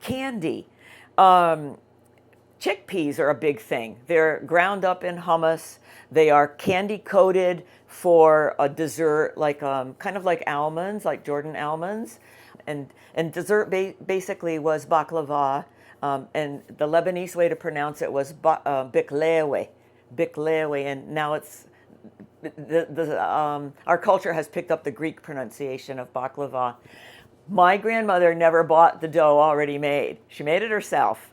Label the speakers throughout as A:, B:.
A: candy. Chickpeas are a big thing. They're ground up in hummus. They are candy coated for a dessert, like kind of like almonds, like Jordan almonds, and dessert basically was baklava, and the Lebanese way to pronounce it was biklewe, biklewe, and now it's our culture has picked up the Greek pronunciation of baklava. My grandmother never bought the dough already made. She made it herself.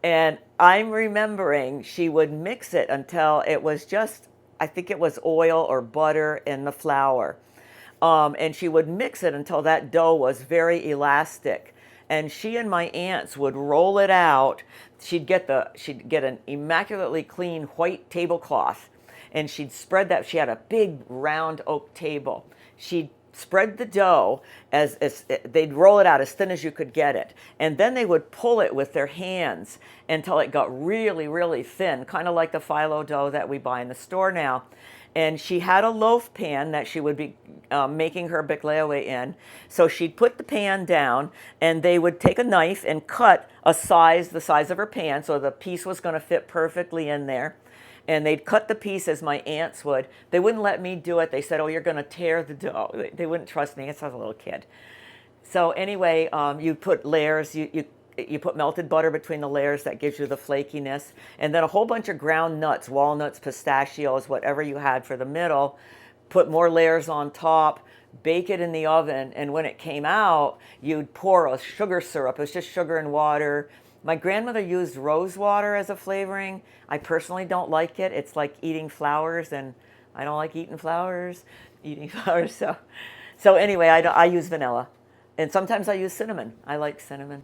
A: And I'm remembering she would mix it until it was just, I think it was oil or butter in the flour. And she would mix it until that dough was very elastic. And she and my aunts would roll it out. She'd get an immaculately clean white tablecloth, and she'd spread that. She had a big round oak table. She'd spread the dough as they'd roll it out as thin as you could get it, and then they would pull it with their hands until it got really, really thin, kind of like the phyllo dough that we buy in the store now. And she had a loaf pan that she would be making her biklewe in. So she'd put the pan down, and they would take a knife and cut the size of her pan, so the piece was going to fit perfectly in there. And they'd cut the piece as my aunts would. They wouldn't let me do it. They said, "Oh, you're going to tear the dough." They wouldn't trust me. I was a little kid. So anyway, you put layers. You put melted butter between the layers. That gives you the flakiness. And then a whole bunch of ground nuts, walnuts, pistachios, whatever you had for the middle. Put more layers on top. Bake it in the oven. And when it came out, you'd pour a sugar syrup. It was just sugar and water. My grandmother used rose water as a flavoring. I personally don't like it. It's like eating flowers, and I don't like eating flowers. So anyway, I use vanilla. And sometimes I use cinnamon. I like cinnamon.